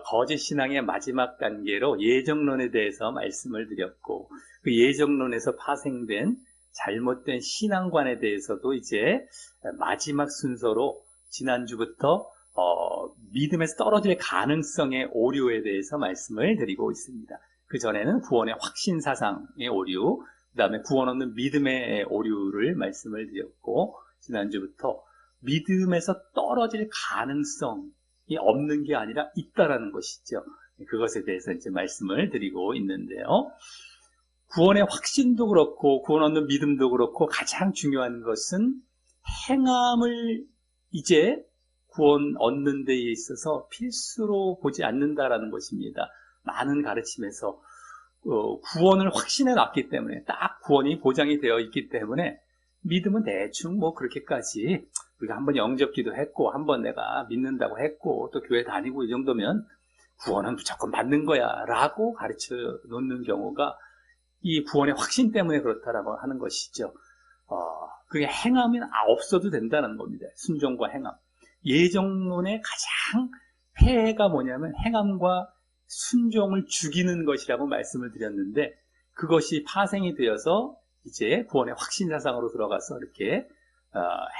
거짓 신앙의 마지막 단계로 예정론에 대해서 말씀을 드렸고, 그 예정론에서 파생된 잘못된 신앙관에 대해서도 이제 마지막 순서로 지난주부터 믿음에서 떨어질 가능성의 오류에 대해서 말씀을 드리고 있습니다. 그 전에는 구원의 확신 사상의 오류, 그 다음에 구원 없는 믿음의 오류를 말씀을 드렸고, 지난주부터 믿음에서 떨어질 가능성이 없는 게 아니라 있다라는 것이죠. 그것에 대해서 이제 말씀을 드리고 있는데요. 구원의 확신도 그렇고 구원 얻는 믿음도 그렇고 가장 중요한 것은 행함을 이제 구원 얻는 데에 있어서 필수로 보지 않는다라는 것입니다. 많은 가르침에서 구원을 확신해 놨기 때문에, 딱 구원이 보장이 되어 있기 때문에 믿음은 대충 뭐 그렇게까지, 우리가 한번 영접기도 했고 한번 내가 믿는다고 했고 또 교회 다니고 이 정도면 구원은 무조건 받는 거야 라고 가르쳐 놓는 경우가 이 구원의 확신 때문에 그렇다라고 하는 것이죠. 그게 행함이 없어도 된다는 겁니다. 순종과 행함. 예정론의 가장 폐해가 뭐냐면 행함과 순종을 죽이는 것이라고 말씀을 드렸는데, 그것이 파생이 되어서 이제 구원의 확신 사상으로 들어가서 이렇게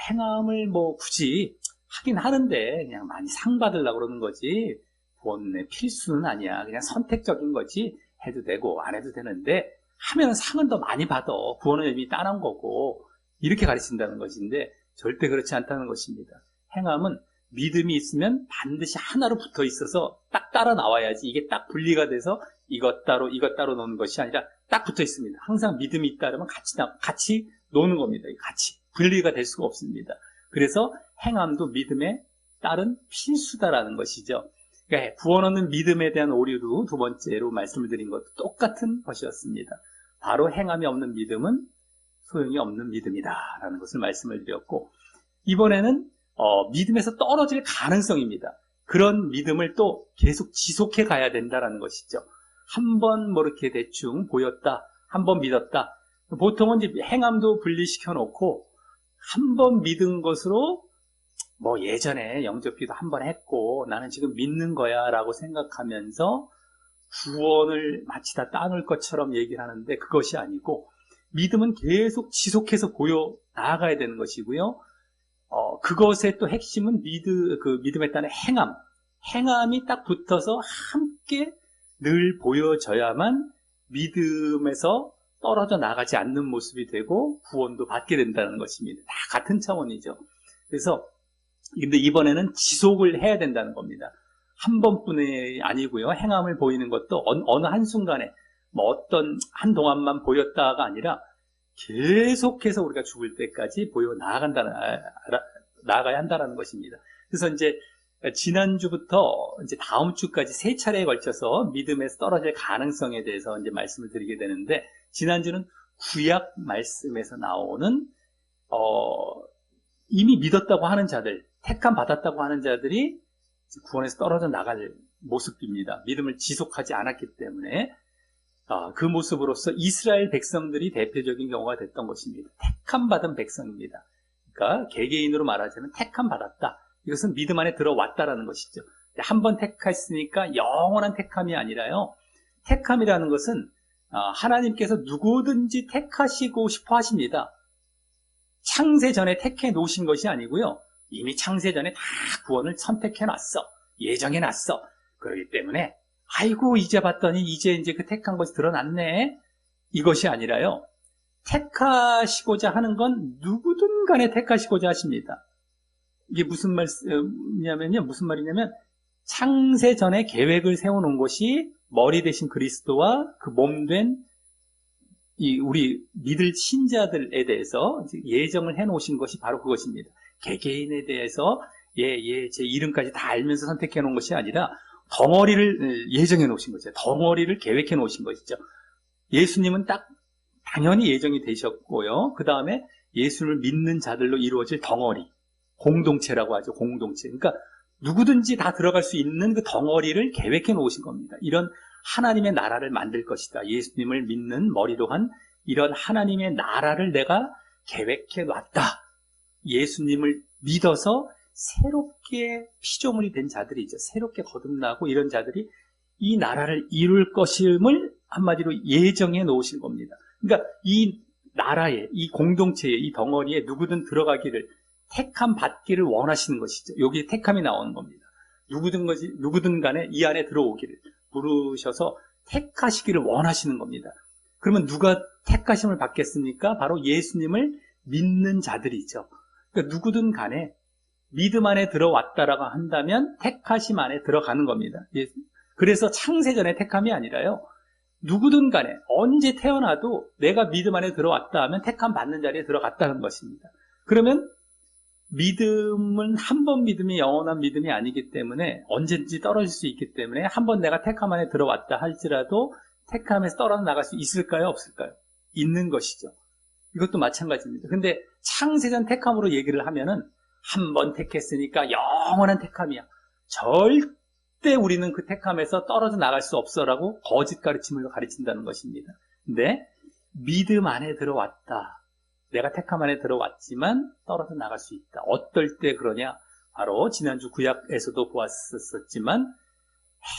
행함을 뭐 굳이 하긴 하는데 그냥 많이 상 받으려고 그러는 거지 구원의 필수는 아니야, 그냥 선택적인 거지, 해도 되고 안 해도 되는데 하면 상은 더 많이 받아, 구원은 이미 따놓은 거고, 이렇게 가르친다는 것인데 절대 그렇지 않다는 것입니다. 행함은 믿음이 있으면 반드시 하나로 붙어 있어서 딱 따라 나와야지, 이게 딱 분리가 돼서 이것 따로 노는 것이 아니라 딱 붙어 있습니다. 항상 믿음이 있다 그러면 같이 노는 겁니다. 같이 분리가 될 수가 없습니다. 그래서 행함도 믿음에 따른 필수다라는 것이죠. 그러니까 구원 얻는 믿음에 대한 오류도 두 번째로 말씀을 드린 것도 똑같은 것이었습니다. 바로 행함이 없는 믿음은 소용이 없는 믿음이다 라는 것을 말씀을 드렸고, 이번에는 믿음에서 떨어질 가능성입니다. 그런 믿음을 또 계속 지속해 가야 된다는 것이죠. 한번 뭐 이렇게 대충 보였다, 한번 믿었다, 보통은 이제 행함도 분리시켜 놓고 한번 믿은 것으로 뭐 예전에 영접기도 한번 했고 나는 지금 믿는 거야 라고 생각하면서 구원을 마치 다 따놓을 것처럼 얘기를 하는데, 그것이 아니고 믿음은 계속 지속해서 보여 나아가야 되는 것이고요. 그것의 또 핵심은 믿음에 따른 행함이 딱 붙어서 함께 늘 보여져야만 믿음에서 떨어져 나가지 않는 모습이 되고 구원도 받게 된다는 것입니다. 다 같은 차원이죠. 그래서 근데 이번에는 지속을 해야 된다는 겁니다. 한 번뿐이 아니고요. 행함을 보이는 것도 어느 한순간에 뭐 어떤 한동안만 보였다가 아니라 계속해서 우리가 죽을 때까지 보여 나아가야 한다는 것입니다. 그래서 이제 지난주부터 이제 다음 주까지 세 차례에 걸쳐서 믿음에서 떨어질 가능성에 대해서 이제 말씀을 드리게 되는데, 지난주는 구약 말씀에서 나오는 이미 믿었다고 하는 자들, 택함 받았다고 하는 자들이 구원에서 떨어져 나갈 모습입니다. 믿음을 지속하지 않았기 때문에 그 모습으로서 이스라엘 백성들이 대표적인 경우가 됐던 것입니다. 택함 받은 백성입니다. 그러니까 개개인으로 말하자면 택함 받았다, 이것은 믿음 안에 들어왔다라는 것이죠. 한번 택했으니까 영원한 택함이 아니라요, 택함이라는 것은 하나님께서 누구든지 택하시고 싶어 하십니다. 창세 전에 택해 놓으신 것이 아니고요, 이미 창세 전에 다 구원을 선택해 놨어, 예정해 놨어. 그렇기 때문에 아이고 이제 봤더니 이제 그 택한 것이 드러났네, 이것이 아니라요, 택하시고자 하는 건 누구든 간에 택하시고자 하십니다. 이게 무슨 말이냐면 창세 전에 계획을 세워놓은 것이 머리 대신 그리스도와 그 몸 된 우리 믿을 신자들에 대해서 예정을 해놓으신 것이 바로 그것입니다. 개개인에 대해서 제 이름까지 다 알면서 선택해 놓은 것이 아니라 덩어리를 예정해 놓으신 거죠. 덩어리를 계획해 놓으신 것이죠. 예수님은 딱 당연히 예정이 되셨고요. 그 다음에 예수를 믿는 자들로 이루어질 덩어리, 공동체라고 하죠. 공동체. 그러니까 누구든지 다 들어갈 수 있는 그 덩어리를 계획해 놓으신 겁니다. 이런 하나님의 나라를 만들 것이다. 예수님을 믿는 머리로 한 이런 하나님의 나라를 내가 계획해 놨다. 예수님을 믿어서 새롭게 피조물이 된 자들이죠. 새롭게 거듭나고 이런 자들이 이 나라를 이룰 것임을 한마디로 예정해 놓으신 겁니다. 그러니까 이 나라에, 이 공동체에, 이 덩어리에 누구든 들어가기를, 택함 받기를 원하시는 것이죠. 여기 택함이 나오는 겁니다. 누구든 간에 이 안에 들어오기를 부르셔서 택하시기를 원하시는 겁니다. 그러면 누가 택하심을 받겠습니까? 바로 예수님을 믿는 자들이죠. 그러니까 누구든 간에 믿음 안에 들어왔다라고 한다면 택하심 안에 들어가는 겁니다. 그래서 창세전의 택함이 아니라요, 누구든 간에 언제 태어나도 내가 믿음 안에 들어왔다 하면 택함 받는 자리에 들어갔다는 것입니다. 그러면 믿음은 한 번 믿음이 영원한 믿음이 아니기 때문에 언제든지 떨어질 수 있기 때문에 한 번 내가 택함 안에 들어왔다 할지라도 택함에서 떨어져 나갈 수 있을까요? 없을까요? 있는 것이죠. 이것도 마찬가지입니다. 근데 창세전 택함으로 얘기를 하면은 한 번 택했으니까 영원한 택함이야. 절대 우리는 그 택함에서 떨어져 나갈 수 없어라고 거짓 가르침을 가르친다는 것입니다. 근데 믿음 안에 들어왔다. 내가 택함 안에 들어왔지만 떨어져 나갈 수 있다. 어떨 때 그러냐? 바로 지난주 구약에서도 보았었지만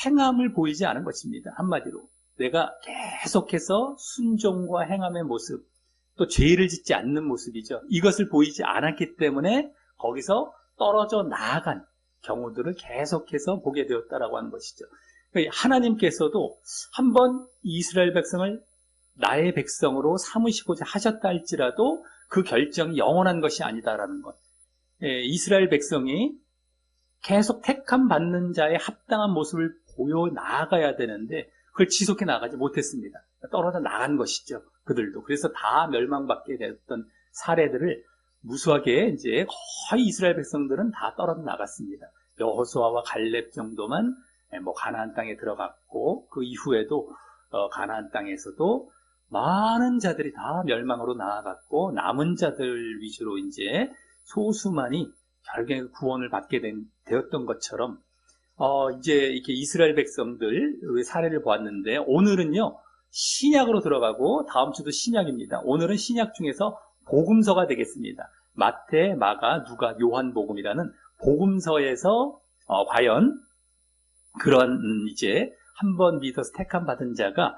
행함을 보이지 않은 것입니다. 한마디로 내가 계속해서 순종과 행함의 모습, 또 죄를 짓지 않는 모습이죠. 이것을 보이지 않았기 때문에 거기서 떨어져 나아간 경우들을 계속해서 보게 되었다라고 하는 것이죠. 하나님께서도 한번 이스라엘 백성을 나의 백성으로 삼으시고자 하셨다 할지라도 그 결정이 영원한 것이 아니다라는 것. 이스라엘 백성이 계속 택함 받는 자의 합당한 모습을 보여 나아가야 되는데 그걸 지속해 나가지 못했습니다. 떨어져 나간 것이죠. 그들도. 그래서 다 멸망받게 됐던 사례들을 무수하게 이제 거의 이스라엘 백성들은 다 떨어져 나갔습니다. 여호수아와 갈렙 정도만 가나안 땅에 들어갔고 그 이후에도 가나안 땅에서도 많은 자들이 다 멸망으로 나아갔고 남은 자들 위주로 이제 소수만이 결국에 구원을 받게 되었던 것처럼 이제 이렇게 이스라엘 백성들 사례를 보았는데 오늘은요 신약으로 들어가고 다음 주도 신약입니다. 오늘은 신약 중에서 복음서가 되겠습니다. 마태, 마가, 누가, 요한복음이라는 복음서에서 과연 그런 이제 한번 믿어서 택함 받은 자가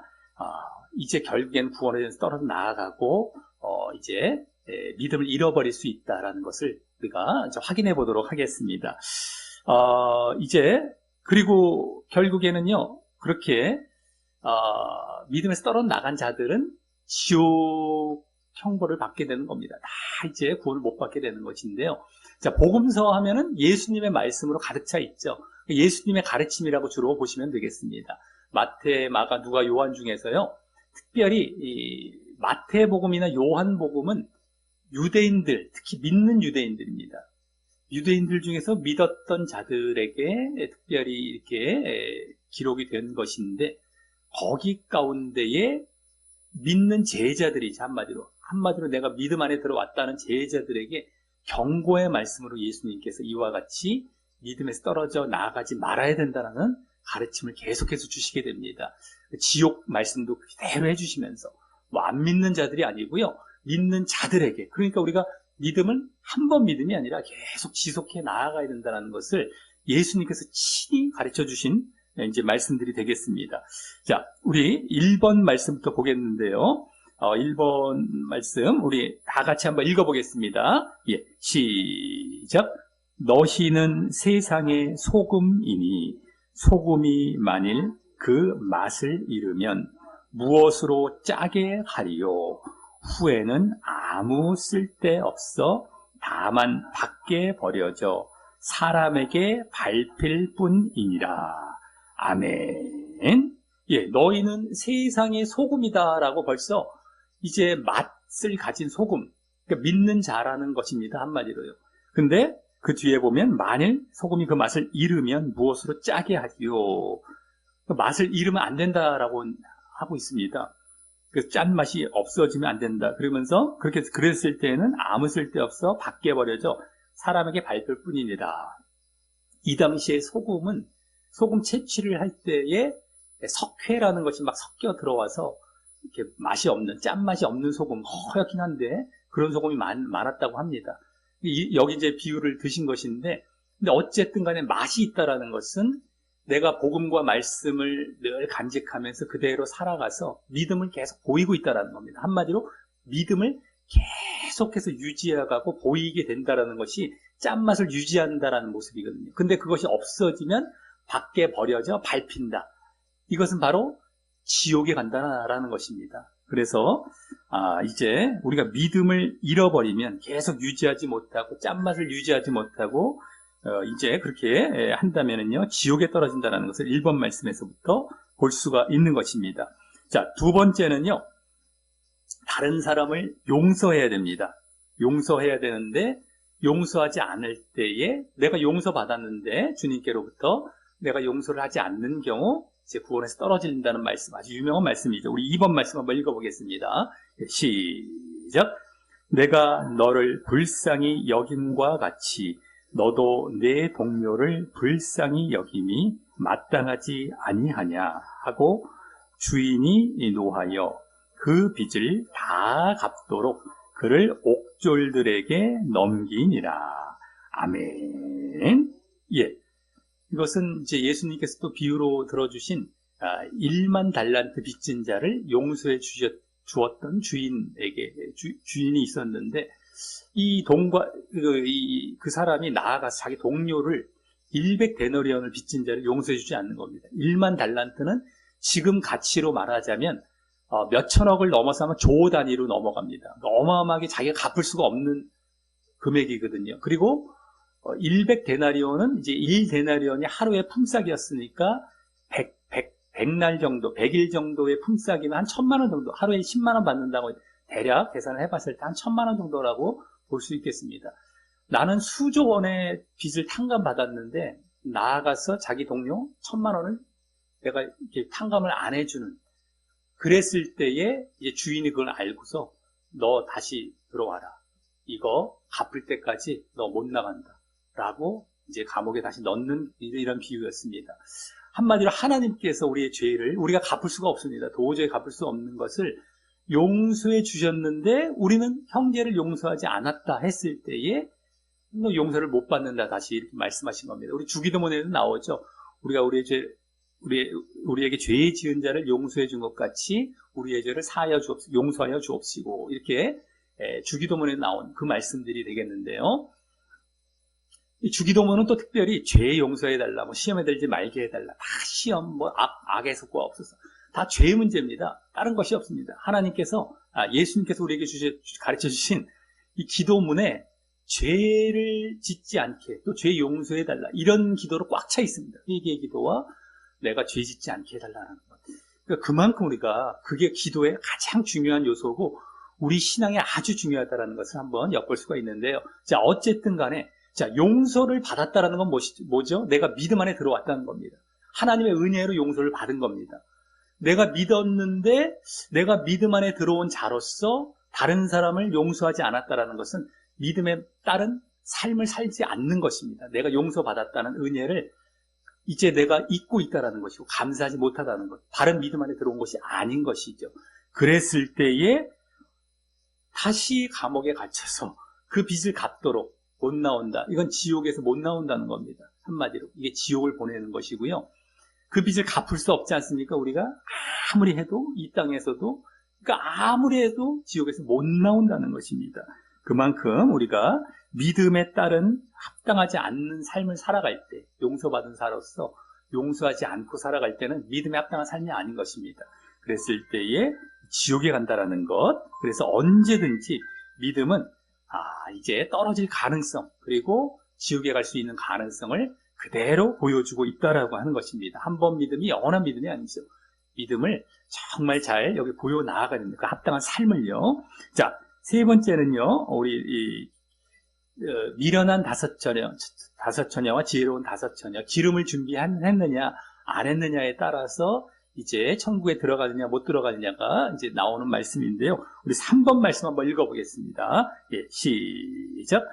이제 결국엔 구원에 대해서 떨어져 나아가고 이제 믿음을 잃어버릴 수 있다라는 것을 우리가 이제 확인해 보도록 하겠습니다. 이제 그리고 결국에는요 그렇게 믿음에서 떨어져 나간 자들은 지옥 형벌을 받게 되는 겁니다. 다 이제 구원을 못 받게 되는 것인데요. 자, 복음서 하면은 예수님의 말씀으로 가득 차 있죠. 예수님의 가르침이라고 주로 보시면 되겠습니다. 마태, 마가, 누가, 요한 중에서요. 특별히 이 마태복음이나 요한복음은 유대인들, 특히 믿는 유대인들입니다. 유대인들 중에서 믿었던 자들에게 특별히 이렇게 기록이 된 것인데 거기 가운데에 믿는 제자들이지 한마디로 내가 믿음 안에 들어왔다는 제자들에게 경고의 말씀으로 예수님께서 이와 같이 믿음에서 떨어져 나아가지 말아야 된다는 가르침을 계속해서 주시게 됩니다. 지옥 말씀도 그대로 해주시면서 안 믿는 자들이 아니고요. 믿는 자들에게, 그러니까 우리가 믿음은 한 번 믿음이 아니라 계속 지속해 나아가야 된다는 것을 예수님께서 친히 가르쳐 주신 이제 말씀들이 되겠습니다. 자, 우리 1번 말씀부터 보겠는데요. 1번 말씀 우리 다 같이 한번 읽어보겠습니다. 예, 시작. 너희는 세상의 소금이니 소금이 만일 그 맛을 잃으면 무엇으로 짜게 하리요? 후에는 아무 쓸데없어 다만 밖에 버려져 사람에게 밟힐 뿐이니라. 아멘. 예, 너희는 세상의 소금이다라고 벌써 이제 맛을 가진 소금, 그러니까 믿는 자라는 것입니다. 한마디로요. 근데 그 뒤에 보면 만일 소금이 그 맛을 잃으면 무엇으로 짜게 하지요? 그 맛을 잃으면 안 된다라고 하고 있습니다. 그 짠맛이 없어지면 안 된다. 그러면서 그렇게 그랬을 때에는 아무 쓸데없어 밖에 버려져 사람에게 밟힐 뿐이니라. 이 당시에 소금은 소금 채취를 할 때에 석회라는 것이 막 섞여 들어와서 이렇게 맛이 없는, 짠맛이 없는 소금, 허옇긴 한데 그런 소금이 많았다고 합니다. 여기 이제 비유를 드신 것인데, 근데 어쨌든 간에 맛이 있다라는 것은 내가 복음과 말씀을 늘 간직하면서 그대로 살아가서 믿음을 계속 보이고 있다라는 겁니다. 한마디로 믿음을 계속해서 유지해가고 보이게 된다라는 것이 짠맛을 유지한다라는 모습이거든요. 근데 그것이 없어지면 밖에 버려져 밟힌다. 이것은 바로 지옥에 간다라는 것입니다. 그래서 이제 우리가 믿음을 잃어버리면 계속 유지하지 못하고 짠맛을 유지하지 못하고 이제 그렇게 한다면은요 지옥에 떨어진다는 것을 1번 말씀에서부터 볼 수가 있는 것입니다. 자, 두 번째는요 다른 사람을 용서해야 됩니다. 용서해야 되는데 용서하지 않을 때에 내가 용서받았는데 주님께로부터 내가 용서를 하지 않는 경우 이제 구원에서 떨어진다는 말씀, 아주 유명한 말씀이죠. 우리 2번 말씀 한번 읽어보겠습니다. 시작. 내가 너를 불쌍히 여김과 같이 너도 내 동료를 불쌍히 여김이 마땅하지 아니하냐 하고 주인이 노하여 그 빚을 다 갚도록 그를 옥졸들에게 넘기니라. 아멘. 예. 이것은 이제 예수님께서 또 비유로 들어주신 1만 달란트 빚진 자를 용서해 주었던 주인에게 주인이 있었는데 이 그 사람이 나아가서 자기 동료를 100데너리온을 빚진 자를 용서해 주지 않는 겁니다. 1만 달란트는 지금 가치로 말하자면 몇 천억을 넘어서면 조 단위로 넘어갑니다. 어마어마하게 자기가 갚을 수가 없는 금액이거든요. 그리고 100데나리온은 이제 1데나리온이 하루의 품삯이었으니까 100날 정도, 100일 정도의 품삯이면 한 1,000만 원 정도, 하루에 10만 원 받는다고 대략 계산을 해봤을 때 한 1,000만 원 정도라고 볼 수 있겠습니다. 나는 수조 원의 빚을 탕감받았는데 나아가서 자기 동료 1,000만 원을 내가 이렇게 탕감을 안 해주는, 그랬을 때에 이제 주인이 그걸 알고서 너 다시 들어와라. 이거 갚을 때까지 너 못 나간다. 라고 이제 감옥에 다시 넣는 이런 비유였습니다. 한마디로 하나님께서 우리의 죄를 우리가 갚을 수가 없습니다. 도저히 갚을 수 없는 것을 용서해 주셨는데 우리는 형제를 용서하지 않았다 했을 때에 너 용서를 못 받는다, 다시 이렇게 말씀하신 겁니다. 우리 주기도문에도 나오죠. 우리가 우리에게 죄 지은 자를 용서해 준 것 같이 우리의 죄를 용서하여 주옵시고, 이렇게 주기도문에 나온 그 말씀들이 되겠는데요. 이 주기도문은 또 특별히 죄 용서해달라, 시험에 들지 말게 해달라, 다 시험, 악에서 구하옵소서, 다 죄 문제입니다. 다른 것이 없습니다. 하나님께서, 예수님께서 우리에게 가르쳐 주신 이 기도문에 죄를 짓지 않게, 또 죄 용서해달라, 이런 기도로 꽉 차 있습니다. 회개의 기도와 내가 죄 짓지 않게 해달라는 것. 그러니까 그만큼 우리가 그게 기도의 가장 중요한 요소고 우리 신앙에 아주 중요하다는 것을 한번 엿볼 수가 있는데요. 자, 어쨌든 간에 용서를 받았다는 건 뭐죠? 내가 믿음 안에 들어왔다는 겁니다. 하나님의 은혜로 용서를 받은 겁니다. 내가 믿었는데 내가 믿음 안에 들어온 자로서 다른 사람을 용서하지 않았다는 것은 믿음에 따른 삶을 살지 않는 것입니다. 내가 용서받았다는 은혜를 이제 내가 잊고 있다는 것이고 감사하지 못하다는 것, 바른 믿음 안에 들어온 것이 아닌 것이죠. 그랬을 때에 다시 감옥에 갇혀서 그 빚을 갚도록 못 나온다. 이건 지옥에서 못 나온다는 겁니다. 한마디로 이게 지옥을 보내는 것이고요. 그 빚을 갚을 수 없지 않습니까? 우리가 아무리 해도, 이 땅에서도, 그러니까 아무리 해도 지옥에서 못 나온다는 것입니다. 그만큼 우리가 믿음에 따른 합당하지 않는 삶을 살아갈 때, 용서받은 자로서 용서하지 않고 살아갈 때는 믿음에 합당한 삶이 아닌 것입니다. 그랬을 때에 지옥에 간다라는 것. 그래서 언제든지 믿음은 이제 떨어질 가능성, 그리고 지옥에 갈 수 있는 가능성을 그대로 보여주고 있다라고 하는 것입니다. 한 번 믿음이 영원한 믿음이 아니죠. 믿음을 정말 잘 여기 보여 나아가야 됩니다. 그 합당한 삶을요. 자, 세 번째는요, 우리 미련한 다섯 처녀와 지혜로운 다섯 처녀, 기름을 준비했느냐 안 했느냐에 따라서 이제 천국에 들어가느냐 못 들어가느냐가 이제 나오는 말씀인데요. 우리 3번 말씀 한번 읽어보겠습니다. 예, 시작.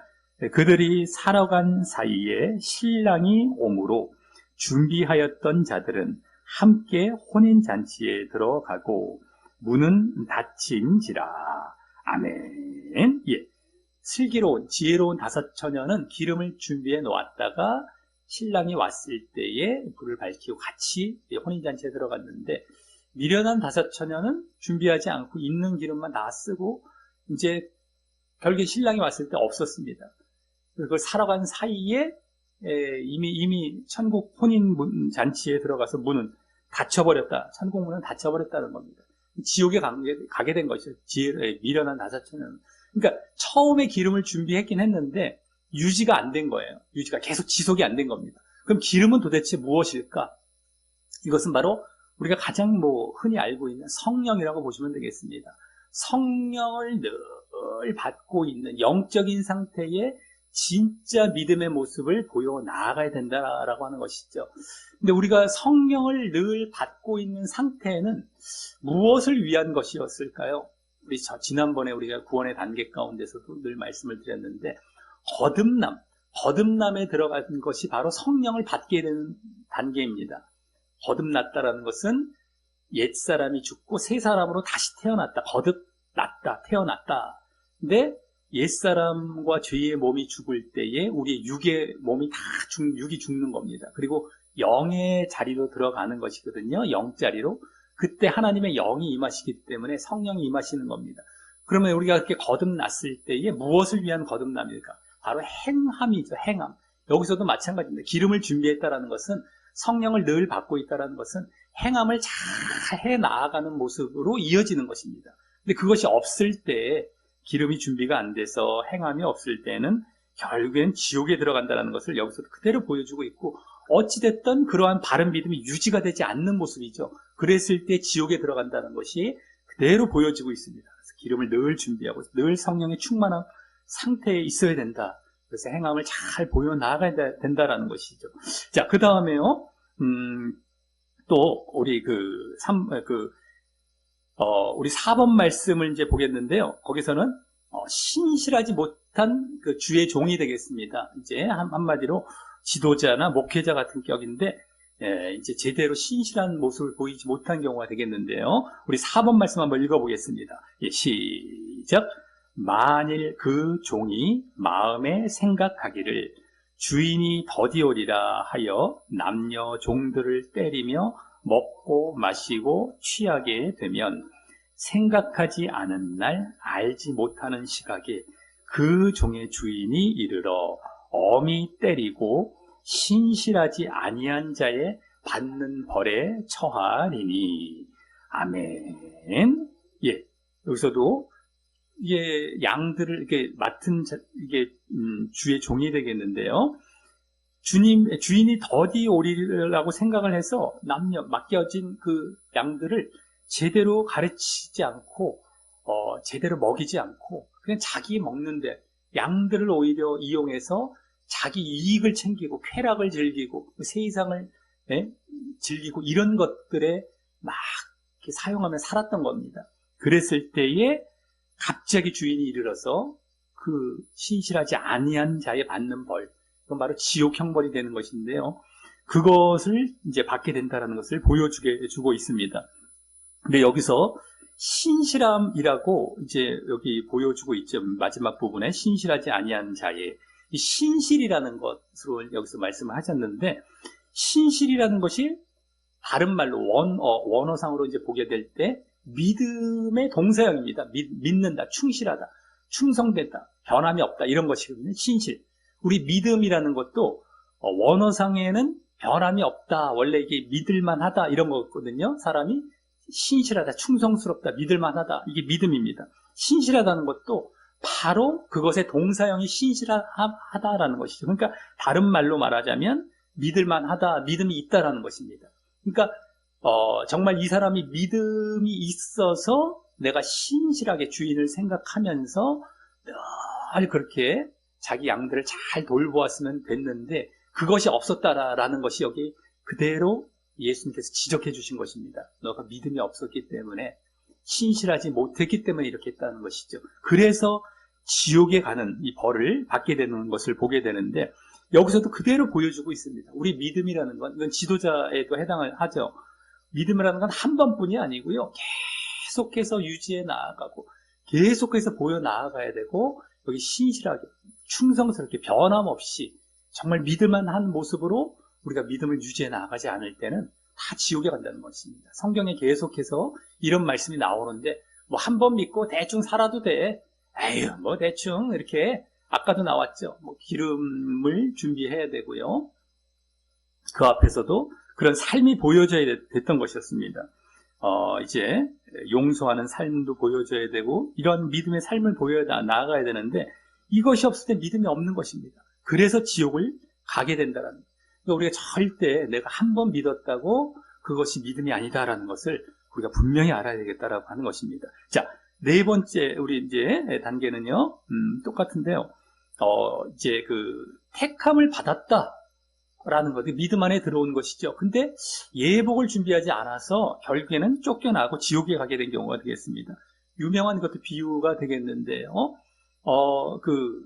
그들이 살아간 사이에 신랑이 오므로 준비하였던 자들은 함께 혼인잔치에 들어가고 문은 닫힌지라. 아멘. 예. 슬기로운 지혜로운 다섯 처녀는 기름을 준비해 놓았다가 신랑이 왔을 때에 불을 밝히고 같이 혼인잔치에 들어갔는데, 미련한 다섯 처녀는 준비하지 않고 있는 기름만 다 쓰고 이제 결국에 신랑이 왔을 때 없었습니다. 그걸 살아간 사이에 이미 천국 혼인 잔치에 들어가서 문은 닫혀버렸다. 천국 문은 닫혀버렸다는 겁니다. 지옥에 가게 된 것이죠. 미련한 다섯 처녀는. 그러니까 처음에 기름을 준비했긴 했는데 유지가 안 된 거예요. 유지가 계속 지속이 안 된 겁니다. 그럼 기름은 도대체 무엇일까? 이것은 바로 우리가 가장 흔히 알고 있는 성령이라고 보시면 되겠습니다. 성령을 늘 받고 있는 영적인 상태의 진짜 믿음의 모습을 보여 나아가야 된다라고 하는 것이죠. 근데 우리가 성령을 늘 받고 있는 상태는 무엇을 위한 것이었을까요? 우리 지난번에 우리가 구원의 단계 가운데서도 늘 말씀을 드렸는데, 거듭남에 들어간 것이 바로 성령을 받게 되는 단계입니다. 거듭났다라는 것은 옛사람이 죽고 새 사람으로 다시 태어났다. 거듭났다. 태어났다. 근데 옛사람과 죄의 몸이 죽을 때에 우리의 육의 몸이 육이 죽는 겁니다. 그리고 영의 자리로 들어가는 것이거든요. 영자리로. 그때 하나님의 영이 임하시기 때문에 성령이 임하시는 겁니다. 그러면 우리가 이렇게 거듭났을 때에 무엇을 위한 거듭남일까? 바로 행함이죠. 행함. 여기서도 마찬가지입니다. 기름을 준비했다라는 것은, 성령을 늘 받고 있다라는 것은 행함을 잘 해 나아가는 모습으로 이어지는 것입니다. 근데 그것이 없을 때, 기름이 준비가 안 돼서 행함이 없을 때는 결국엔 지옥에 들어간다는 것을 여기서 그대로 보여주고 있고, 어찌됐든 그러한 바른 믿음이 유지가 되지 않는 모습이죠. 그랬을 때 지옥에 들어간다는 것이 그대로 보여지고 있습니다. 그래서 기름을 늘 준비하고 늘 성령의 충만한 상태에 있어야 된다. 그래서 행함을 잘 보여 나가야 된다라는 것이죠. 자, 그 다음에요. 또 우리 우리 4번 말씀을 이제 보겠는데요. 거기서는 신실하지 못한 그 주의 종이 되겠습니다. 이제 한마디로 지도자나 목회자 같은 격인데, 이제 제대로 신실한 모습을 보이지 못한 경우가 되겠는데요. 우리 4번 말씀 한번 읽어보겠습니다. 시작. 만일 그 종이 마음에 생각하기를 주인이 더디오리라 하여 남녀 종들을 때리며 먹고 마시고 취하게 되면, 생각하지 않은 날 알지 못하는 시각에 그 종의 주인이 이르러 엄히 때리고 신실하지 아니한 자의 받는 벌에 처하리니. 아멘. 예, 여기서도 이게 양들을 이렇게 맡은 주의 종이 되겠는데요. 주인이 더디 오리라고 생각을 해서 맡겨진 그 양들을 제대로 가르치지 않고, 제대로 먹이지 않고, 그냥 자기 먹는데, 양들을 오히려 이용해서 자기 이익을 챙기고, 쾌락을 즐기고, 세상을 즐기고, 이런 것들에 막 이렇게 사용하며 살았던 겁니다. 그랬을 때에 갑자기 주인이 이르러서 그 신실하지 아니한 자에 받는 벌, 그건 바로 지옥 형벌이 되는 것인데요. 그것을 이제 받게 된다는 것을 보여주고 있습니다. 근데 여기서 신실함이라고 이제 여기 보여주고 있죠. 마지막 부분에 신실하지 아니한 자의, 이 신실이라는 것으로 여기서 말씀을 하셨는데, 신실이라는 것이 다른 말로 원어상으로 이제 보게 될 때 믿음의 동사형입니다. 믿는다, 충실하다, 충성된다, 변함이 없다, 이런 것이거든요. 신실. 우리 믿음이라는 것도 원어상에는 변함이 없다, 원래 이게 믿을만하다, 이런 거거든요. 사람이 신실하다, 충성스럽다, 믿을만하다, 이게 믿음입니다. 신실하다는 것도 바로 그것의 동사형이 신실하다라는 것이죠. 그러니까 다른 말로 말하자면 믿을만하다, 믿음이 있다라는 것입니다. 그러니까 정말 이 사람이 믿음이 있어서 내가 신실하게 주인을 생각하면서 늘 그렇게 자기 양들을 잘 돌보았으면 됐는데, 그것이 없었다라는 것이 여기 그대로 예수님께서 지적해 주신 것입니다. 너가 믿음이 없었기 때문에, 신실하지 못했기 때문에 이렇게 했다는 것이죠. 그래서 지옥에 가는 이 벌을 받게 되는 것을 보게 되는데, 여기서도 그대로 보여주고 있습니다. 우리 믿음이라는 건, 이건 지도자에도 해당을 하죠. 믿음이라는 건 한 번뿐이 아니고요. 계속해서 유지해 나아가고, 계속해서 보여 나아가야 되고, 여기 신실하게, 충성스럽게, 변함없이 정말 믿을만한 모습으로 우리가 믿음을 유지해 나가지 않을 때는 다 지옥에 간다는 것입니다. 성경에 계속해서 이런 말씀이 나오는데 뭐 한 번 믿고 대충 살아도 돼. 에휴, 뭐 대충 이렇게 아까도 나왔죠. 뭐 기름을 준비해야 되고요. 그 앞에서도 그런 삶이 보여져야 됐던 것이었습니다. 이제 용서하는 삶도 보여줘야 되고 이런 믿음의 삶을 나아가야 되는데 이것이 없을 때 믿음이 없는 것입니다. 그래서 지옥을 가게 된다는 거예요. 그러니까 우리가 절대 내가 한 번 믿었다고 그것이 믿음이 아니다라는 것을 우리가 분명히 알아야 되겠다라고 하는 것입니다. 자, 네 번째 우리 이제 단계는요, 똑같은데요. 이제 그 택함을 받았다라는 것, 믿음 안에 들어온 것이죠. 근데 예복을 준비하지 않아서 결국에는 쫓겨나고 지옥에 가게 된 경우가 되겠습니다. 유명한 것도 비유가 되겠는데요. 그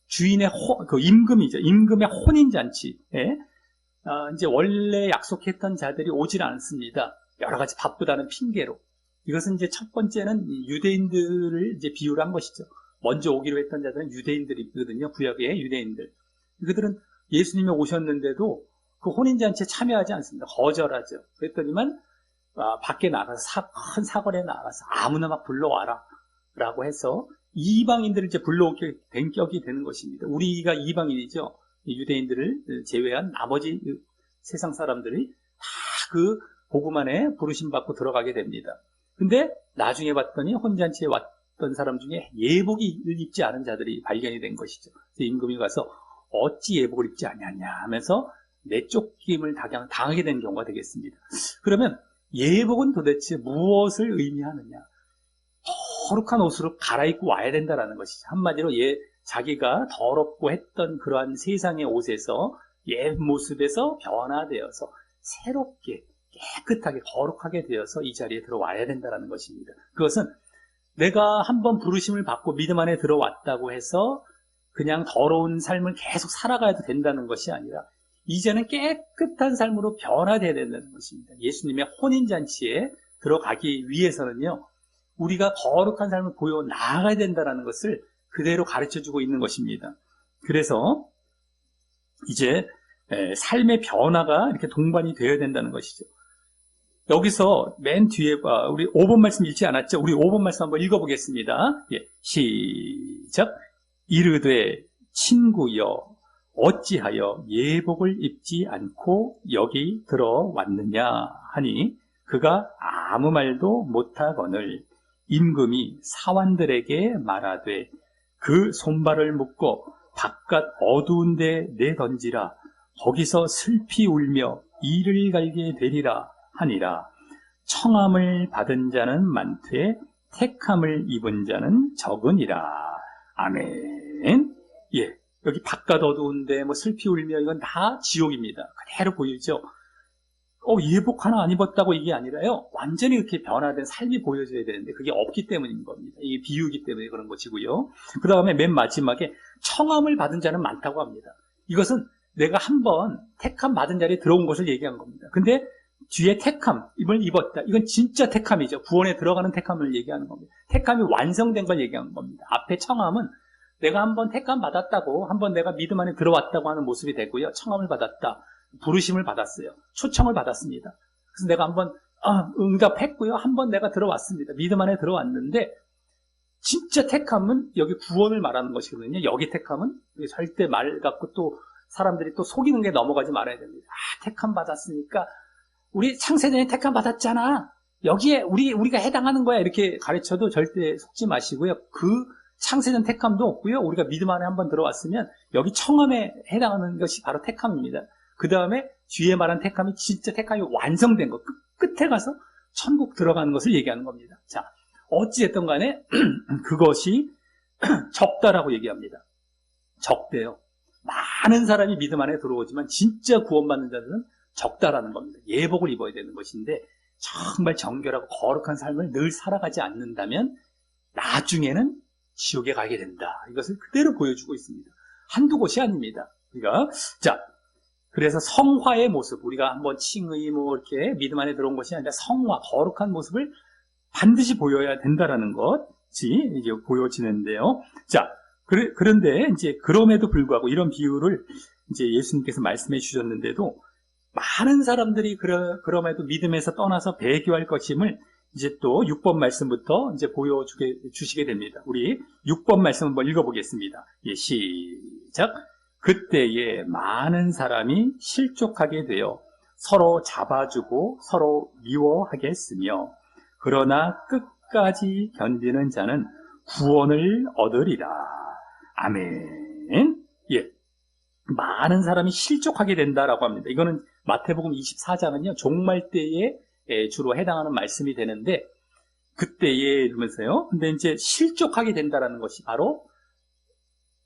주인의 그 임금이죠. 임금의 혼인잔치에 이제 원래 약속했던 자들이 오질 않습니다. 여러 가지 바쁘다는 핑계로. 이것은 이제 첫 번째는 유대인들을 이제 비유를 한 것이죠. 먼저 오기로 했던 자들은 유대인들이거든요. 구약의 유대인들. 그들은 예수님이 오셨는데도 그 혼인잔치에 참여하지 않습니다. 거절하죠. 그랬더니만 밖에 나가서 큰 사거리에 나가서 아무나 막 불러와라 라고 해서 이방인들을 이제 불러오게 된 격이 되는 것입니다. 우리가 이방인이죠. 유대인들을 제외한 나머지 세상 사람들이 다 그 복음 안에 부르심 받고 들어가게 됩니다. 근데 나중에 봤더니 혼잔치에 왔던 사람 중에 예복을 입지 않은 자들이 발견이 된 것이죠. 그래서 임금이 가서 어찌 예복을 입지 않냐냐 하면서 내쫓김을 당하게 된 경우가 되겠습니다. 그러면 예복은 도대체 무엇을 의미하느냐? 거룩한 옷으로 갈아입고 와야 된다는 것이죠. 한마디로 자기가 더럽고 했던 그러한 세상의 옷에서 옛 모습에서 변화되어서 새롭게 깨끗하게 거룩하게 되어서 이 자리에 들어와야 된다는 것입니다. 그것은 내가 한번 부르심을 받고 믿음 안에 들어왔다고 해서 그냥 더러운 삶을 계속 살아가야 된다는 것이 아니라 이제는 깨끗한 삶으로 변화되어야 된다는 것입니다. 예수님의 혼인잔치에 들어가기 위해서는요, 우리가 거룩한 삶을 보여 나아가야 된다는 것을 그대로 가르쳐주고 있는 것입니다. 그래서 이제 삶의 변화가 이렇게 동반이 되어야 된다는 것이죠. 여기서 맨 뒤에 우리 5번 말씀 읽지 않았죠? 우리 5번 말씀 한번 읽어보겠습니다. 예, 시작. 이르되 친구여 어찌하여 예복을 입지 않고 여기 들어왔느냐 하니 그가 아무 말도 못하거늘 임금이 사환들에게 말하되 그 손발을 묶고 바깥 어두운 데 내던지라. 거기서 슬피 울며 이를 갈게 되리라 하니라. 청함을 받은 자는 많되 택함을 입은 자는 적으니라. 아멘. 예, 여기 바깥 어두운데 뭐 슬피 울며 이건 다 지옥입니다. 그대로 보이죠. 예복 하나 안 입었다고 이게 아니라요, 완전히 이렇게 변화된 삶이 보여져야 되는데 그게 없기 때문인 겁니다. 이게 비유이기 때문에 그런 것이고요. 그 다음에 맨 마지막에 청함을 받은 자는 많다고 합니다. 이것은 내가 한번 택함 받은 자리에 들어온 것을 얘기한 겁니다. 근데 뒤에 택함을 입었다. 이건 진짜 택함이죠. 구원에 들어가는 택함을 얘기하는 겁니다. 택함이 완성된 걸 얘기하는 겁니다. 앞에 청함은 내가 한번 택함 받았다고, 한번 내가 믿음 안에 들어왔다고 하는 모습이 되고요. 청함을 받았다. 부르심을 받았어요. 초청을 받았습니다. 그래서 내가 한번 응답했고요. 한번 내가 들어왔습니다. 믿음 안에 들어왔는데 진짜 택함은 여기 구원을 말하는 것이거든요. 여기 택함은 절대 말 갖고 또 사람들이 또 속이는 게 넘어가지 말아야 됩니다. 택함 받았으니까 우리 창세전에 택함 받았잖아. 여기에 우리가 해당하는 거야. 이렇게 가르쳐도 절대 속지 마시고요. 그 창세전 택함도 없고요. 우리가 믿음 안에 한번 들어왔으면 여기 청함에 해당하는 것이 바로 택함입니다. 그 다음에 뒤에 말한 택함이 진짜 택함이 완성된 것, 끝에 가서 천국 들어가는 것을 얘기하는 겁니다. 자, 어찌됐든 간에 그것이 적다라고 얘기합니다. 적대요. 많은 사람이 믿음 안에 들어오지만 진짜 구원받는 자들은 적다라는 겁니다. 예복을 입어야 되는 것인데 정말 정결하고 거룩한 삶을 늘 살아가지 않는다면 나중에는 지옥에 가게 된다. 이것을 그대로 보여주고 있습니다. 한두 곳이 아닙니다. 그러니까 그래서 성화의 모습, 우리가 한번 칭의 이렇게 믿음 안에 들어온 것이 아니라 성화, 거룩한 모습을 반드시 보여야 된다라는 것. 이제 보여지는데요. 자, 그런데 이제 그럼에도 불구하고 이런 비유를 이제 예수님께서 말씀해 주셨는데도 많은 사람들이 그럼에도 믿음에서 떠나서 배교할 것임을 이제 또 6번 말씀부터 이제 보여주시게 됩니다. 우리 6번 말씀 한번 읽어보겠습니다. 예, 시작. 그때에 많은 사람이 실족하게 되어 서로 잡아주고 서로 미워하게 했으며 그러나 끝까지 견디는 자는 구원을 얻으리라. 아멘. 예. 많은 사람이 실족하게 된다라고 합니다. 이거는 마태복음 24장은요, 종말 때에 주로 해당하는 말씀이 되는데, 그때에 이러면서요. 근데 이제 실족하게 된다라는 것이 바로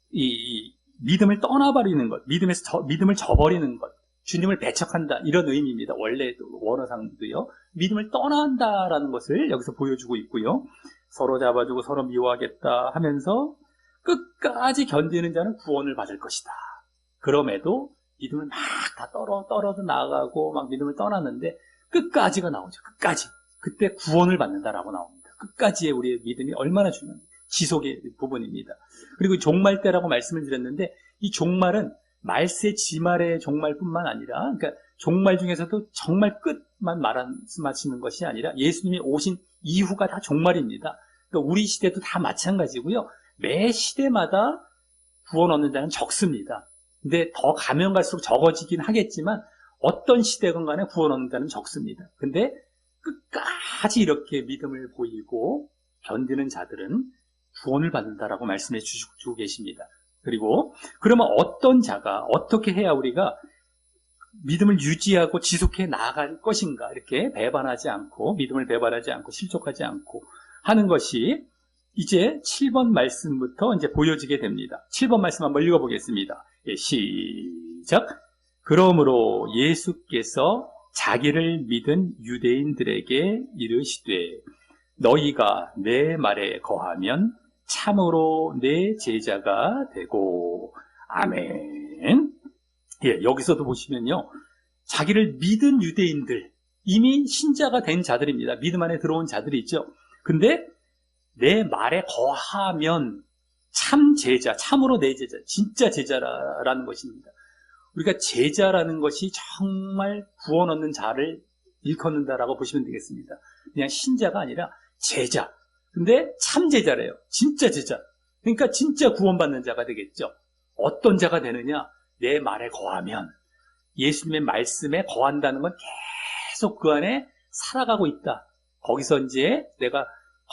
이 믿음을 떠나버리는 것, 믿음을 저버리는 것, 주님을 배척한다, 이런 의미입니다. 원래 원어상도요. 믿음을 떠난다라는 것을 여기서 보여주고 있고요. 서로 잡아주고 서로 미워하겠다 하면서 끝까지 견디는 자는 구원을 받을 것이다. 그럼에도 믿음을 막 다 떨어져 나가고 막 믿음을 떠났는데 끝까지가 나오죠. 끝까지. 그때 구원을 받는다라고 나옵니다. 끝까지의 우리의 믿음이 얼마나 중요한지. 지속의 부분입니다. 그리고 종말 때라고 말씀을 드렸는데 이 종말은 말세 지말의 종말뿐만 아니라 그러니까 종말 중에서도 정말 끝만 말씀하시는 것이 아니라 예수님이 오신 이후가 다 종말입니다. 그러니까 우리 시대도 다 마찬가지고요. 매 시대마다 구원 얻는 자는 적습니다. 근데 더 가면 갈수록 적어지긴 하겠지만 어떤 시대건 간에 구원 얻는 자는 적습니다. 근데 끝까지 이렇게 믿음을 보이고 견디는 자들은 구원을 받는다라고 말씀해 주고 계십니다. 그리고 그러면 어떤 자가 어떻게 해야 우리가 믿음을 유지하고 지속해 나아갈 것인가, 이렇게 배반하지 않고 믿음을 배반하지 않고 실족하지 않고 하는 것이 이제 7번 말씀부터 이제 보여지게 됩니다. 7번 말씀 한번 읽어보겠습니다. 예, 시작. 그러므로 예수께서 자기를 믿은 유대인들에게 이르시되 너희가 내 말에 거하면 참으로 내 제자가 되고. 아멘. 예, 여기서도 보시면요, 자기를 믿은 유대인들, 이미 신자가 된 자들입니다. 믿음 안에 들어온 자들이죠. 근데 내 말에 거하면 참 제자, 참으로 내 제자, 진짜 제자라는 것입니다. 우리가 제자라는 것이 정말 구원 얻는 자를 일컫는다라고 보시면 되겠습니다. 그냥 신자가 아니라 제자. 근데 참 제자래요. 진짜 제자. 그러니까 진짜 구원받는 자가 되겠죠. 어떤 자가 되느냐? 내 말에 거하면, 예수님의 말씀에 거한다는 건 계속 그 안에 살아가고 있다. 거기서 이제 내가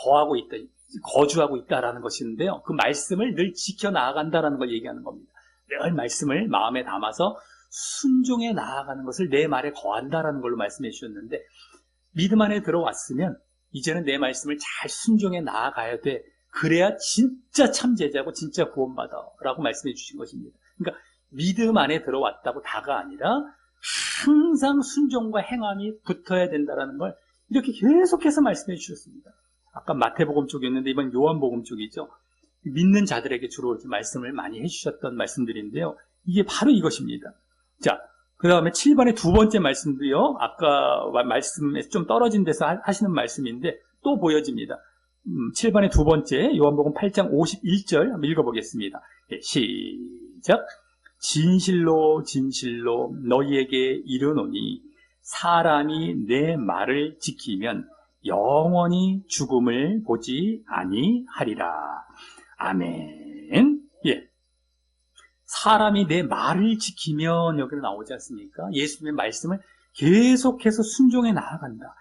거하고 있다, 거주하고 있다라는 것인데요. 그 말씀을 늘 지켜나간다라는 걸 얘기하는 겁니다. 늘 말씀을 마음에 담아서 순종해 나아가는 것을 내 말에 거한다라는 걸로 말씀해 주셨는데, 믿음 안에 들어왔으면 이제는 내 말씀을 잘 순종해 나아가야 돼. 그래야 진짜 참 제자고 진짜 구원받아 라고 말씀해 주신 것입니다. 그러니까 믿음 안에 들어왔다고 다가 아니라 항상 순종과 행함이 붙어야 된다는 걸 이렇게 계속해서 말씀해 주셨습니다. 아까 마태복음 쪽이었는데 이번 요한복음 쪽이죠. 믿는 자들에게 주로 이렇게 말씀을 많이 해주셨던 말씀들인데요. 이게 바로 이것입니다. 자, 그 다음에 7번의 두 번째 말씀도요, 아까 말씀에서 좀 떨어진 데서 하시는 말씀인데 또 보여집니다. 7번의 두 번째, 요한복음 8장 51절 한번 읽어보겠습니다. 예, 시작. 진실로 진실로 너희에게 이르노니 사람이 내 말을 지키면 영원히 죽음을 보지 아니하리라. 아멘. 예. 사람이 내 말을 지키면, 여기로 나오지 않습니까? 예수님의 말씀을 계속해서 순종해 나아간다.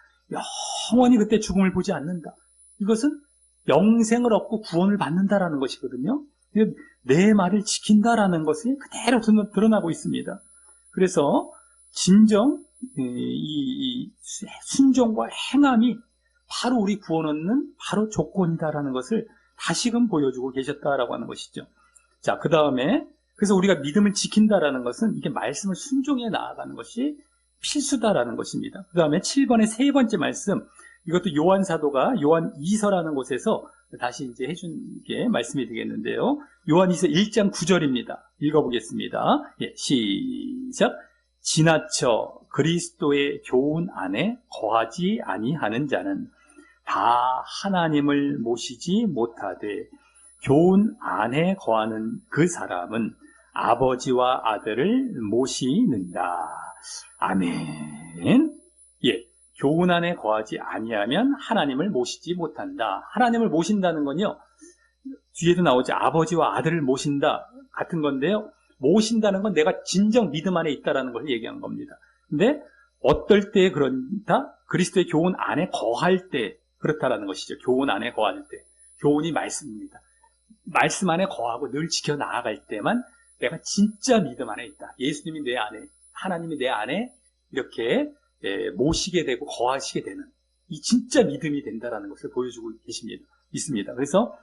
영원히 그때 죽음을 보지 않는다. 이것은 영생을 얻고 구원을 받는다라는 것이거든요. 내 말을 지킨다라는 것이 그대로 드러나고 있습니다. 그래서 진정 이 순종과 행함이 바로 우리 구원 얻는 바로 조건이다라는 것을 다시금 보여주고 계셨다라고 하는 것이죠. 자, 그 다음에 그래서 우리가 믿음을 지킨다라는 것은 이게 말씀을 순종해 나아가는 것이 필수다라는 것입니다. 그 다음에 7번의 세 번째 말씀, 이것도 요한 사도가 요한 2서라는 곳에서 다시 이제 해준 게 말씀이 되겠는데요. 요한 2서 1장 9절입니다. 읽어보겠습니다. 예, 시작. 지나쳐 그리스도의 교훈 안에 거하지 아니하는 자는 다 하나님을 모시지 못하되 교훈 안에 거하는 그 사람은 아버지와 아들을 모시는다. 아멘. 예, 교훈 안에 거하지 아니하면 하나님을 모시지 못한다. 하나님을 모신다는 건요, 뒤에도 나오죠. 아버지와 아들을 모신다 같은 건데요. 모신다는 건 내가 진정 믿음 안에 있다라는 걸 얘기한 겁니다. 근데 어떨 때 그런다? 그리스도의 교훈 안에 거할 때 그렇다라는 것이죠. 교훈 안에 거할 때. 교훈이 말씀입니다. 말씀 안에 거하고 늘 지켜 나아갈 때만 내가 진짜 믿음 안에 있다. 예수님이 내 안에, 하나님이 내 안에 이렇게 모시게 되고 거하시게 되는 이 진짜 믿음이 된다라는 것을 보여주고 있습니다. 그래서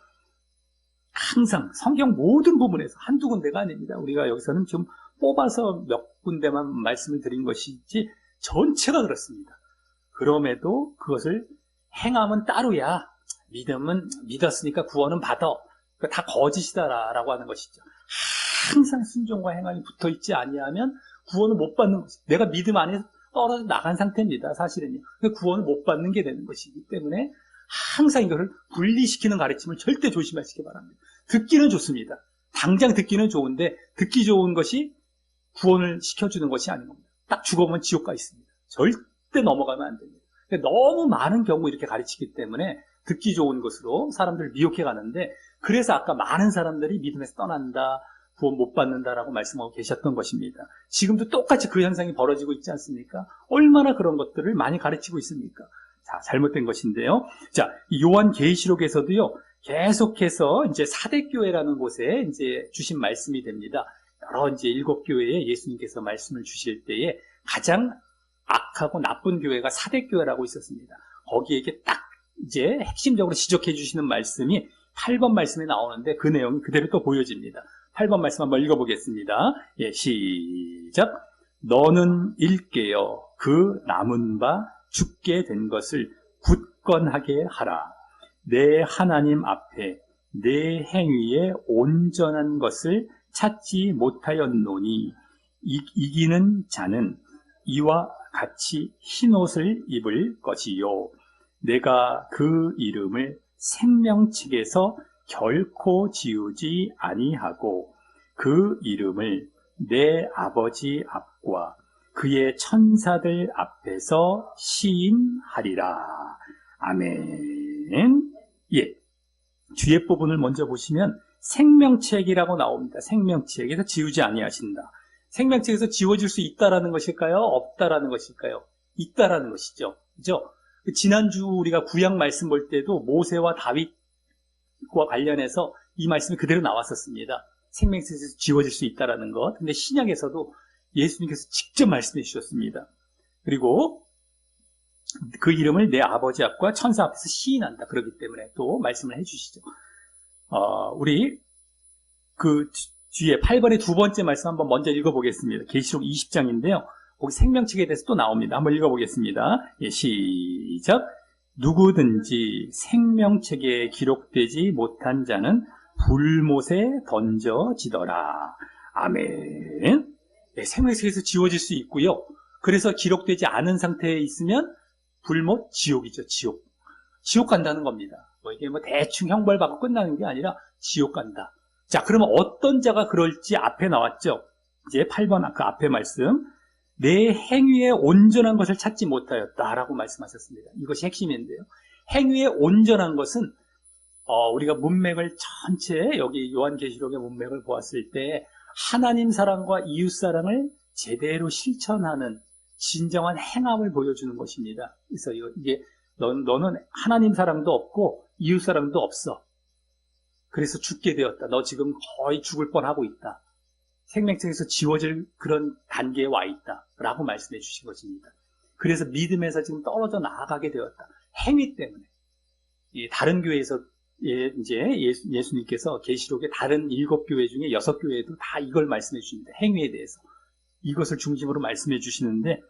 항상 성경 모든 부분에서 한두 군데가 아닙니다. 우리가 여기서는 좀 뽑아서 몇 군데만 말씀을 드린 것이지 전체가 그렇습니다. 그럼에도 그것을 행함은 따로야. 믿음은 믿었으니까 구원은 받아. 다 거짓이다라고 하는 것이죠. 항상 순종과 행함이 붙어있지 아니하면 구원을 못 받는 것이죠. 내가 믿음 안에 떨어져 나간 상태입니다. 사실은요. 구원을 못 받는 게 되는 것이기 때문에 항상 이거를 분리시키는 가르침을 절대 조심하시기 바랍니다. 듣기는 좋습니다. 당장 듣기는 좋은데 듣기 좋은 것이 구원을 시켜주는 것이 아닌 겁니다. 딱 죽어보면 지옥 가 있습니다. 절대 넘어가면 안 됩니다. 너무 많은 경우 이렇게 가르치기 때문에 듣기 좋은 것으로 사람들을 미혹해 가는데, 그래서 아까 많은 사람들이 믿음에서 떠난다, 구원 못 받는다라고 말씀하고 계셨던 것입니다. 지금도 똑같이 그 현상이 벌어지고 있지 않습니까? 얼마나 그런 것들을 많이 가르치고 있습니까? 자, 잘못된 것인데요. 자, 요한계시록에서도요, 계속해서 이제 사대교회라는 곳에 이제 주신 말씀이 됩니다. 여러 이제 7교회에 예수님께서 말씀을 주실 때에 가장 악하고 나쁜 교회가 사대교회라고 있었습니다. 거기에 이게 딱 이제 핵심적으로 지적해 주시는 말씀이 8번 말씀에 나오는데 그 내용이 그대로 또 보여집니다. 8번 말씀 한번 읽어보겠습니다. 예, 시작. 너는 일깨어 그 남은 바 죽게 된 것을 굳건하게 하라. 내 하나님 앞에 내 행위에 온전한 것을 찾지 못하였노니 이기는 자는 이와 같이 흰옷을 입을 것이요. 내가 그 이름을 생명책에서 결코 지우지 아니하고 그 이름을 내 아버지 앞과 그의 천사들 앞에서 시인하리라. 아멘. 예. 뒤에 부분을 먼저 보시면 생명책이라고 나옵니다. 생명책에서 지우지 아니하신다. 생명책에서 지워질 수 있다라는 것일까요? 없다라는 것일까요? 있다라는 것이죠. 그죠? 지난주 우리가 구약 말씀 볼 때도 모세와 다윗과 관련해서 이 말씀이 그대로 나왔었습니다. 생명책에서 지워질 수 있다라는 것. 근데 신약에서도 예수님께서 직접 말씀해 주셨습니다. 그리고 그 이름을 내 아버지 앞과 천사 앞에서 시인한다. 그렇기 때문에 또 말씀을 해주시죠. 우리 그 뒤에 8번의 두 번째 말씀 한번 먼저 읽어보겠습니다. 계시록 20장인데요. 거기 생명책에 대해서 또 나옵니다. 한번 읽어보겠습니다. 예, 시작. 누구든지 생명책에 기록되지 못한 자는 불못에 던져지더라. 아멘. 네, 생명책에서 지워질 수 있고요. 그래서 기록되지 않은 상태에 있으면 불못, 지옥이죠. 지옥 간다는 겁니다. 이게 대충 형벌받고 끝나는 게 아니라 지옥 간다. 자, 그러면 어떤 자가 그럴지 앞에 나왔죠. 이제 8번 그 앞에 말씀. 내 행위에 온전한 것을 찾지 못하였다라고 말씀하셨습니다. 이것이 핵심인데요. 행위에 온전한 것은 우리가 문맥을 전체 여기 요한계시록의 문맥을 보았을 때 하나님 사랑과 이웃 사랑을 제대로 실천하는 진정한 행함을 보여주는 것입니다. 그래서 이게 너는 하나님 사랑도 없고 이웃 사랑도 없어. 그래서 죽게 되었다. 너 지금 거의 죽을 뻔하고 있다. 생명책에서 지워질 그런 단계에 와 있다. 라고 말씀해 주신 것입니다. 그래서 믿음에서 지금 떨어져 나아가게 되었다. 행위 때문에. 다른 교회에서 이제 예수님께서 계시록의 다른 7교회 중에 6교회에도 다 이걸 말씀해 주십니다. 행위에 대해서. 이것을 중심으로 말씀해 주시는데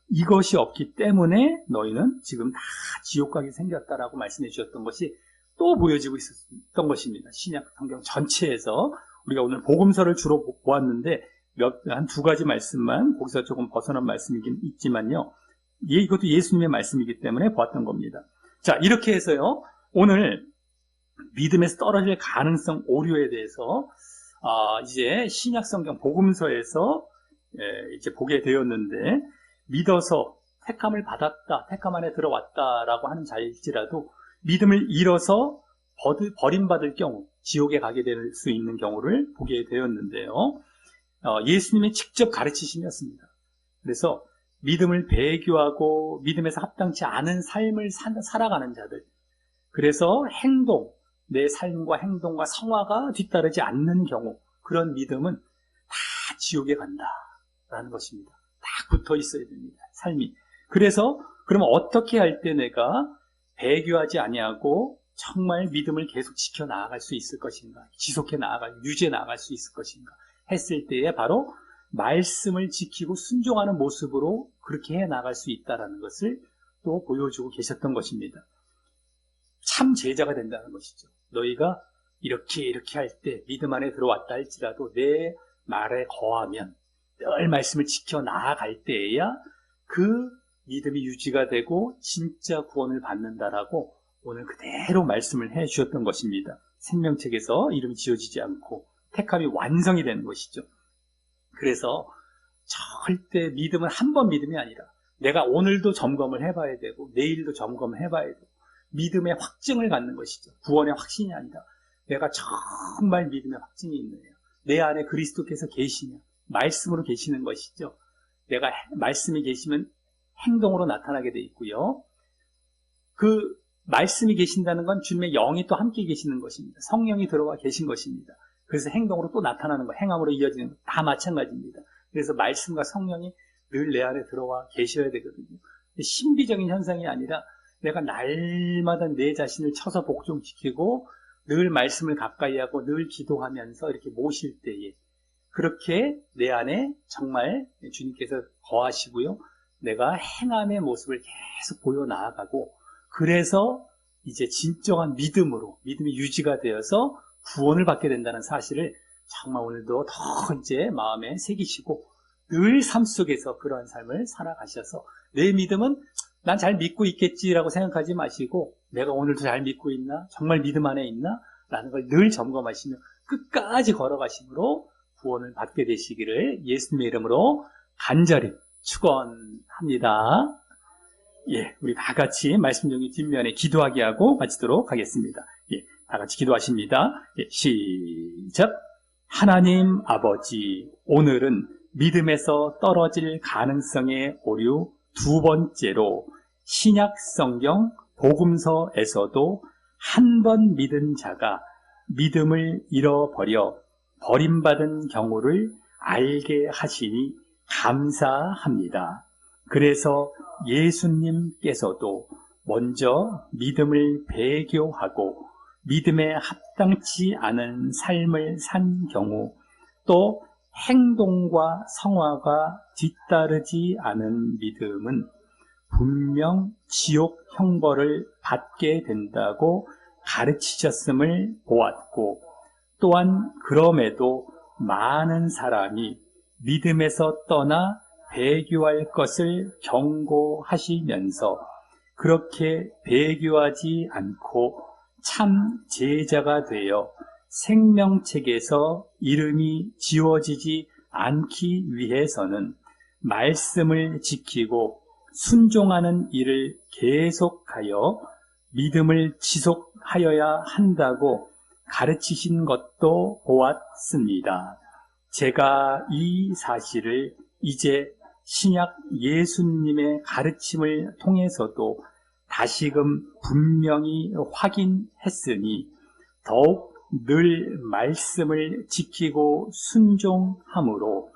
이것이 없기 때문에 너희는 지금 다 지옥 가게 생겼다라고 말씀해 주셨던 것이 또 보여지고 있었던 것입니다. 신약 성경 전체에서 우리가 오늘 복음서를 주로 보았는데 한 두 가지 말씀만 거기서 조금 벗어난 말씀이긴 있지만요. 이것도 예수님의 말씀이기 때문에 보았던 겁니다. 자, 이렇게 해서요, 오늘 믿음에서 떨어질 가능성 오류에 대해서 이제 신약 성경 복음서에서 이제 보게 되었는데, 믿어서 택함을 받았다, 택함 안에 들어왔다라고 하는 자일지라도 믿음을 잃어서 버림받을 경우 지옥에 가게 될 수 있는 경우를 보게 되었는데요. 예수님이 직접 가르치심이었습니다. 그래서 믿음을 배교하고 믿음에서 합당치 않은 삶을 살아가는 자들, 그래서 내 삶과 행동과 성화가 뒤따르지 않는 경우, 그런 믿음은 다 지옥에 간다라는 것입니다. 딱 붙어 있어야 됩니다, 삶이. 그래서 그러면 어떻게 할 때 내가 배교하지 아니하고 정말 믿음을 계속 지켜 나아갈 수 있을 것인가, 유지해 나아갈 수 있을 것인가 했을 때에 바로 말씀을 지키고 순종하는 모습으로 그렇게 해 나갈 수 있다는 것을 또 보여주고 계셨던 것입니다. 참 제자가 된다는 것이죠. 너희가 이렇게 할 때 믿음 안에 들어왔다 할지라도 내 말에 거하면 늘 말씀을 지켜 나아갈 때에야 그 믿음이 유지가 되고 진짜 구원을 받는다라고 오늘 그대로 말씀을 해 주셨던 것입니다. 생명책에서 이름이 지어지지 않고 택함이 완성이 되는 것이죠. 그래서 절대 믿음은 한 번 믿음이 아니라 내가 오늘도 점검을 해봐야 되고 내일도 점검을 해봐야 되고 믿음의 확증을 갖는 것이죠. 구원의 확신이 아니라 내가 정말 믿음의 확증이 있느냐, 내 안에 그리스도께서 계시냐, 말씀으로 계시는 것이죠. 내가 말씀이 계시면 행동으로 나타나게 돼 있고요. 그 말씀이 계신다는 건 주님의 영이 또 함께 계시는 것입니다. 성령이 들어와 계신 것입니다. 그래서 행동으로 또 나타나는 거, 행함으로 이어지는 거 다 마찬가지입니다. 그래서 말씀과 성령이 늘 내 안에 들어와 계셔야 되거든요. 신비적인 현상이 아니라 내가 날마다 내 자신을 쳐서 복종시키고 늘 말씀을 가까이 하고 늘 기도하면서 이렇게 모실 때에 그렇게 내 안에 정말 주님께서 거하시고요. 내가 행함의 모습을 계속 보여 나아가고 그래서 이제 진정한 믿음이 유지가 되어서 구원을 받게 된다는 사실을 정말 오늘도 더 이제 마음에 새기시고 늘 삶 속에서 그러한 삶을 살아가셔서 내 믿음은 난 잘 믿고 있겠지라고 생각하지 마시고 내가 오늘도 잘 믿고 있나? 정말 믿음 안에 있나? 라는 걸 늘 점검하시며 끝까지 걸어가심으로 구원을 받게 되시기를 예수님의 이름으로 간절히 축원합니다. 예, 우리 다 같이 말씀 정리 뒷면에 기도하게 하고 마치도록 하겠습니다. 예, 다 같이 기도하십니다. 예, 시작. 하나님 아버지, 오늘은 믿음에서 떨어질 가능성의 오류 두 번째로 신약 성경 복음서에서도 한 번 믿은 자가 믿음을 잃어버려 버림받은 경우를 알게 하시니 감사합니다. 그래서 예수님께서도 먼저 믿음을 배교하고 믿음에 합당치 않은 삶을 산 경우 또 행동과 성화가 뒤따르지 않은 믿음은 분명 지옥 형벌을 받게 된다고 가르치셨음을 보았고 또한 그럼에도 많은 사람이 믿음에서 떠나 배교할 것을 경고하시면서 그렇게 배교하지 않고 참 제자가 되어 생명책에서 이름이 지워지지 않기 위해서는 말씀을 지키고 순종하는 일을 계속하여 믿음을 지속하여야 한다고 가르치신 것도 보았습니다. 제가 이 사실을 이제 신약 예수님의 가르침을 통해서도 다시금 분명히 확인했으니 더욱 늘 말씀을 지키고 순종함으로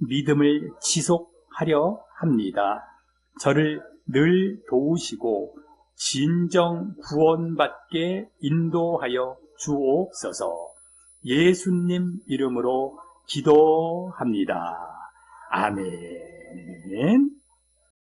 믿음을 지속하려 합니다. 저를 늘 도우시고 진정 구원받게 인도하여 주옵소서. 예수님 이름으로 기도합니다. 아멘.